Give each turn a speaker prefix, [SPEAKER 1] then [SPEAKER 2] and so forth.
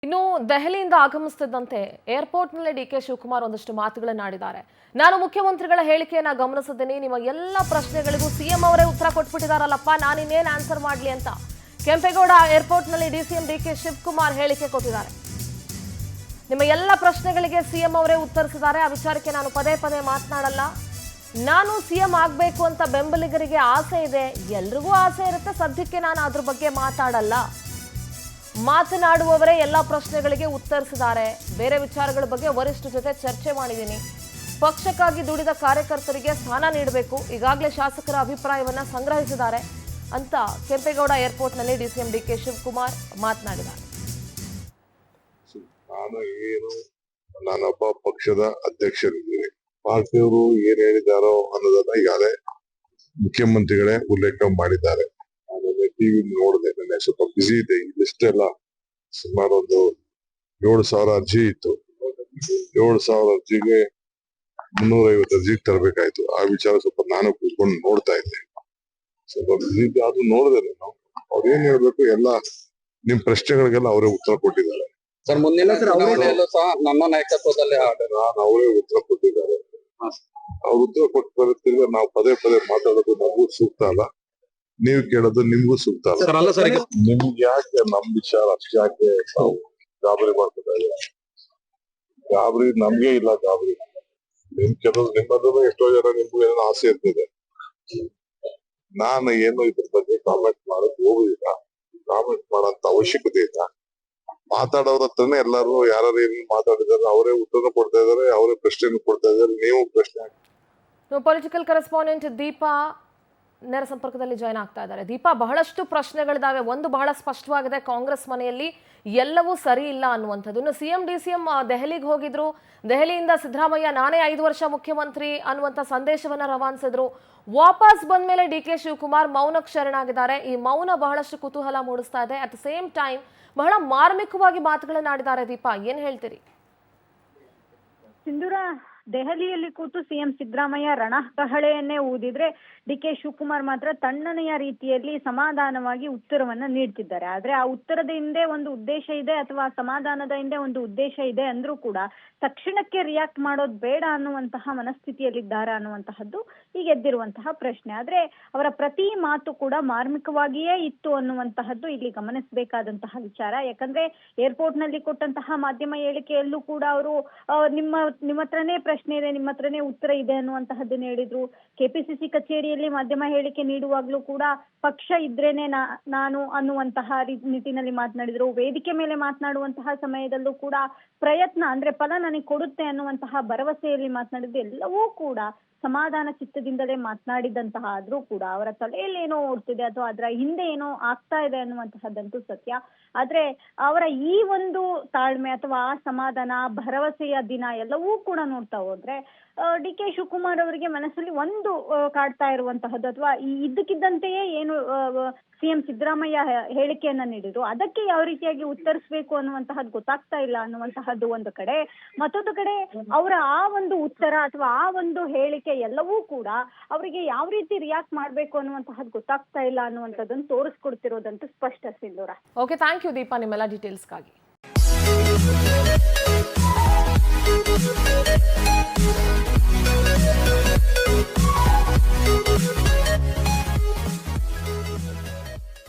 [SPEAKER 1] ಇನ್ನು ದೆಹಲಿಯಿಂದ ಆಗಮಿಸುತ್ತಿದ್ದಂತೆ ಏರ್ಪೋರ್ಟ್ನಲ್ಲಿ ಡಿಕೆ ಶಿವಕುಮಾರ್ ಒಂದಷ್ಟು ಮಾತುಗಳನ್ನು ಆಡಿದ್ದಾರೆ. ನಾನು ಮುಖ್ಯಮಂತ್ರಿಗಳ ಹೇಳಿಕೆಯನ್ನ ಗಮನಿಸಿದ್ದೀನಿ. ನಿಮ್ಮ ಎಲ್ಲ ಪ್ರಶ್ನೆಗಳಿಗೂ ಸಿಎಂ ಅವರೇ ಉತ್ತರ ಕೊಟ್ಬಿಟ್ಟಿದಾರಲ್ಲಪ್ಪ, ನಾನು ಇನ್ನೇನು ಆನ್ಸರ್ ಮಾಡಲಿ ಅಂತ ಕೆಂಪೇಗೌಡ ಏರ್ಪೋರ್ಟ್ನಲ್ಲಿ ಡಿಸಿಎಂ ಡಿಕೆ ಶಿವಕುಮಾರ್ ಹೇಳಿಕೆ ಕೊಟ್ಟಿದ್ದಾರೆ. ನಿಮ್ಮ ಎಲ್ಲ ಪ್ರಶ್ನೆಗಳಿಗೆ ಸಿಎಂ ಅವರೇ ಉತ್ತರಿಸಿದ್ದಾರೆ. ಆ ವಿಚಾರಕ್ಕೆ ನಾನು ಪದೇ ಪದೇ ಮಾತನಾಡಲ್ಲ. ನಾನು ಸಿಎಂ ಆಗಬೇಕು ಅಂತ ಬೆಂಬಲಿಗರಿಗೆ ಆಸೆ ಇದೆ, ಎಲ್ರಿಗೂ ಆಸೆ ಇರುತ್ತೆ. ಸದ್ಯಕ್ಕೆ ನಾನು ಅದ್ರ ಬಗ್ಗೆ ಮಾತಾಡಲ್ಲ. ಮಾತನಾಡುವವರೇ ಎಲ್ಲ ಪ್ರಶ್ನೆಗಳಿಗೆ ಉತ್ತರಿಸಿದ್ದಾರೆ. ಬೇರೆ ವಿಚಾರಗಳ ಬಗ್ಗೆ ವರಿಷ್ಠರ ಜೊತೆ ಚರ್ಚೆ ಮಾಡಿದ್ದೀನಿ. ಪಕ್ಷಕ್ಕಾಗಿ ದುಡಿದ ಕಾರ್ಯಕರ್ತರಿಗೆ ಸ್ಥಾನ ನೀಡಬೇಕು. ಈಗಾಗಲೇ ಶಾಸಕರ ಅಭಿಪ್ರಾಯವನ್ನ ಸಂಗ್ರಹಿಸಿದ್ದಾರೆ ಅಂತ ಕೆಂಪೇಗೌಡ ಏರ್ಪೋರ್ಟ್ನಲ್ಲಿ ಡಿಸಿಎಂ ಡಿಕೆ ಶಿವಕುಮಾರ್ ಮಾತನಾಡಿದ್ದಾರೆ.
[SPEAKER 2] ನಾನೊಬ್ಬ ಪಕ್ಷದ ಅಧ್ಯಕ್ಷರಿದ್ದೀನಿ. ಪಾರ್ಟಿಯವರು ಏನ್ ಹೇಳಿದಾರೋ ಅನ್ನೋದನ್ನ ಈಗಾಗಲೇ ಮುಖ್ಯಮಂತ್ರಿಗಳೇ ಉಲ್ಲೇಖ ಮಾಡಿದ್ದಾರೆ. ನಾನು ಟಿವಿ ನೋಡಿದೆ, ನನಗೆ ಸ್ವಲ್ಪ ಬಿಸಿ ಇದೆ. ಈ ಲಿಸ್ಟ್ ಎಲ್ಲ ಸುಮಾರು ಒಂದು 7,000 ಅರ್ಜಿ ಇತ್ತು. 7,000 ಅರ್ಜಿಗೆ 350 ಅರ್ಜಿ ತರಬೇಕಾಯ್ತು. ಆ ವಿಚಾರ ಸ್ವಲ್ಪ ನಾನು ಕೂತ್ಕೊಂಡು ನೋಡ್ತಾ ಇದ್ದೆ. ಸ್ವಲ್ಪ ಬಿಸಿ ಇದೆ, ಅದು ನೋಡಿದೆ ನಾನು. ಅವ್ರು ಏನ್ ಹೇಳ್ಬೇಕು ಎಲ್ಲ ನಿಮ್ ಪ್ರಶ್ನೆಗಳಿಗೆಲ್ಲ ಅವರೇ ಉತ್ತರ ಕೊಟ್ಟಿದ್ದಾರೆ.
[SPEAKER 3] ಸರ್, ಮುಂದಿನ ಚುನಾವಣೆಯಲ್ಲೂ ಸಹ ನನ್ನ ನಾಯಕತ್ವದಲ್ಲಿ
[SPEAKER 2] ಅವರೇ ಉತ್ತರ ಕೊಟ್ಟಿದ್ದಾರೆ. ಅವ್ರು ಉತ್ತರ ಕೊಟ್ಟು ಬರುತ್ತಿರುವ ನಾವು ಪದೇ ಪದೇ ಮಾತಾಡೋದು ನಮಗೂ ಸೂಕ್ತ ಅಲ್ಲ, ನೀವು ಕೇಳೋದು ನಿಮ್ಗೂ ಸೂಕ್ತ ಅಲ್ಲ. ನಿಮ್ಗೆ ಯಾಕೆ ನಮ್ ವಿಚಾರ ಅಷ್ಟು ಯಾಕೆ ನಾವು ಗಾಬರಿ ಮಾಡ್ಕೊತಾ ಇದ್ದೀರಾ? ಗಾಬರಿ ನಮ್ಗೆ ಇಲ್ಲ. ಗಾಬರಿ ನಿಮ್ ಕೆಲವು ನಿಮ್ಮದು ಎಷ್ಟೋ ಜನ ನಿಮ್ಗೂ ಏನೋ ಆಸೆ ಇರ್ತದೆ. ನಾನು ಏನು ಇದ್ರ ಬಗ್ಗೆ ಕಾಮೆಂಟ್ ಮಾಡಕ್ ಹೋಗುದಿಲ್ಲ. ಕಾಮೆಂಟ್ ಮಾಡೋಂತ ಅವಶ್ಯಕತೆ ಇಲ್ಲ. ಮಾತಾಡೋರ ಹತ್ರನೇ ಎಲ್ಲರೂ ಯಾರು ಏನ್ ಮಾತಾಡಿದಾರೆ ಅವರೇ ಉತ್ತರ ಕೊಡ್ತಾ ಇದಾರೆ, ಅವರೇ ಪ್ರಶ್ನೆ ಕೊಡ್ತಾ ಇದಾರೆ. ನೀವು ಪ್ರಶ್ನೆ
[SPEAKER 1] ಪೊಲಿಟಿಕಲ್ ಕರೆಸ್ಪಾಂಡೆಂಟ್ ದೀಪಾ ನೇರ ಸಂಪರ್ಕದಲ್ಲಿ ಜಾಯ್ನ್ ಆಗ್ತಾ ಇದ್ದಾರೆ. ದೀಪಾ, ಬಹಳಷ್ಟು ಪ್ರಶ್ನೆಗಳಿದಾವೆ. ಒಂದು ಬಹಳ ಸ್ಪಷ್ಟವಾಗಿದೆ, ಕಾಂಗ್ರೆಸ್ ಮನೆಯಲ್ಲಿ ಎಲ್ಲವೂ ಸರಿ ಇಲ್ಲ ಅನ್ನುವಂಥದ್ದು. ಇನ್ನು ಸಿಎಂ ಡಿಸಿಎಂ ದೆಹಲಿಗೆ ಹೋಗಿದ್ರು. ದೆಹಲಿಯಿಂದ ಸಿದ್ದರಾಮಯ್ಯ ನಾನೇ 5 ವರ್ಷ ಮುಖ್ಯಮಂತ್ರಿ ಅನ್ನುವಂಥ ಸಂದೇಶವನ್ನ ರವಾನಿಸಿದ್ರು. ವಾಪಸ್ ಬಂದ ಮೇಲೆ ಡಿಕೆ ಶಿವಕುಮಾರ್ ಮೌನಕ್ಕೆ ಶರಣಾಗಿದ್ದಾರೆ. ಈ ಮೌನ ಬಹಳಷ್ಟು ಕುತೂಹಲ ಮೂಡಿಸ್ತಾ ಇದೆ. ಅಟ್ ದ ಸೇಮ್ ಟೈಮ್ ಬಹಳ ಮಾರ್ಮಿಕವಾಗಿ ಮಾತುಗಳನ್ನಾಡಿದ್ದಾರೆ. ದೀಪಾ, ಏನ್ ಹೇಳ್ತೀರಿ?
[SPEAKER 4] ಸಿಂಧೂರ, ದೆಹಲಿಯಲ್ಲಿ ಕೂತು ಸಿಎಂ ಸಿದ್ದರಾಮಯ್ಯ ರಣಕಹಳೆಯನ್ನೇ ಊದಿದ್ರೆ ಡಿಕೆ ಶಿವಕುಮಾರ್ ಮಾತ್ರ ತಣ್ಣನೆಯ ರೀತಿಯಲ್ಲಿ ಸಮಾಧಾನವಾಗಿ ಉತ್ತರವನ್ನ ನೀಡ್ತಿದ್ದಾರೆ. ಆದ್ರೆ ಆ ಉತ್ತರದ ಹಿಂದೆ ಒಂದು ಉದ್ದೇಶ ಇದೆ, ಅಥವಾ ಸಮಾಧಾನದ ಹಿಂದೆ ಒಂದು ಉದ್ದೇಶ ಇದೆ ಅಂದ್ರೂ ಕೂಡ ತಕ್ಷಣಕ್ಕೆ ರಿಯಾಕ್ಟ್ ಮಾಡೋದು ಬೇಡ ಅನ್ನುವಂತಹ ಮನಸ್ಥಿತಿಯಲ್ಲಿದ್ದಾರೆ ಅನ್ನುವಂತಹದ್ದು ಈಗ ಎದ್ದಿರುವಂತಹ ಪ್ರಶ್ನೆ. ಆದ್ರೆ ಅವರ ಪ್ರತಿ ಮಾತು ಕೂಡ ಮಾರ್ಮಿಕವಾಗಿಯೇ ಇತ್ತು ಅನ್ನುವಂತಹದ್ದು ಇಲ್ಲಿ ಗಮನಿಸಬೇಕಾದಂತಹ ವಿಚಾರ. ಯಾಕಂದ್ರೆ ಏರ್ಪೋರ್ಟ್ ನಲ್ಲಿ ಕೊಟ್ಟಂತಹ ಮಾಧ್ಯಮ ಹೇಳಿಕೆಯಲ್ಲೂ ಕೂಡ ಅವರು ನಿಮ್ಮ ಹತ್ರನೇ ಪ್ರಶ್ನೆ ಇದೆ, ನಿಮ್ಮ ಹತ್ರನೇ ಉತ್ತರ ಇದೆ ಅನ್ನುವಂತಹದ್ದನ್ನ ಹೇಳಿದ್ರು. ಕೆಪಿಸಿಸಿ ಕಚೇರಿಯಲ್ಲಿ ಮಾಧ್ಯಮ ಹೇಳಿಕೆ ನೀಡುವಾಗ್ಲೂ ಕೂಡ ಪಕ್ಷ ಇದ್ರೇನೆ ನಾನು ಅನ್ನುವಂತಹ ನಿಟ್ಟಿನಲ್ಲಿ ಮಾತನಾಡಿದ್ರು. ವೇದಿಕೆ ಮೇಲೆ ಮಾತನಾಡುವಂತಹ ಸಮಯದಲ್ಲೂ ಕೂಡ ಪ್ರಯತ್ನ ಅಂದ್ರೆ ಫಲ ನನಗೆ ಕೊಡುತ್ತೆ ಅನ್ನುವಂತಹ ಭರವಸೆಯಲ್ಲಿ ಮಾತನಾಡಿದ್ದು. ಎಲ್ಲವೂ ಕೂಡ ಸಮಾಧಾನ ಚಿತ್ತದಿಂದಲೇ ಮಾತನಾಡಿದಂತಹ ಆದ್ರೂ ಕೂಡ ಅವರ ತಲೆಯಲ್ಲಿ ಏನೋ ಓಡ್ತಿದೆ, ಅಥವಾ ಅದರ ಹಿಂದೆ ಏನೋ ಆಗ್ತಾ ಇದೆ ಅನ್ನುವಂತಹದ್ದಂತೂ ಸತ್ಯ. ಆದ್ರೆ ಅವರ ಈ ಒಂದು ತಾಳ್ಮೆ ಅಥವಾ ಆ ಸಮಾಧಾನ, ಭರವಸೆಯ ದಿನ ಎಲ್ಲವೂ ಕೂಡ ನೋಡ್ತಾ ಹೋದ್ರೆ ಡಿ ಕೆ ಶಿವಕುಮಾರ್ ಅವರಿಗೆ ಮನಸ್ಸಲ್ಲಿ ಒಂದು ಕಾಡ್ತಾ ಇರುವಂತಹದ್ದು, ಅಥವಾ ಇದ್ದಕ್ಕಿದ್ದಂತೆಯೇ ಏನು ಸಿಎಂ ಸಿದ್ದರಾಮಯ್ಯ ಹೇಳಿಕೆಯನ್ನ ನೀಡಿದ್ರು ಅದಕ್ಕೆ ಯಾವ ರೀತಿಯಾಗಿ ಉತ್ತರಿಸಬೇಕು ಅನ್ನುವಂತಹದ್ದು ಗೊತ್ತಾಗ್ತಾ ಇಲ್ಲ ಅನ್ನುವಂತಹದ್ದು ಒಂದು ಕಡೆ. ಮತ್ತೊಂದು ಕಡೆ ಅವರ ಆ ಒಂದು ಉತ್ತರ ಅಥವಾ ಆ ಒಂದು ಹೇಳಿಕೆ ಎಲ್ಲವೂ ಕೂಡ ಅವರಿಗೆ ಯಾವ ರೀತಿ ರಿಯಾಕ್ಟ್ ಮಾಡ್ಬೇಕು ಅನ್ನುವಂತಹದ್ದು ಗೊತ್ತಾಗ್ತಾ ಇಲ್ಲ ಅನ್ನುವಂಥದ್ದನ್ನು ತೋರಿಸ್ಕೊಡ್ತಿರೋದಂತೂ ಸ್ಪಷ್ಟ. ಸಿಂಧೂರ,
[SPEAKER 1] ಓಕೆ, ಥ್ಯಾಂಕ್ ಯು ದೀಪಾ ನಿಮ್ಮೆಲ್ಲ ಡೀಟೇಲ್ಸ್ಗಾಗಿ.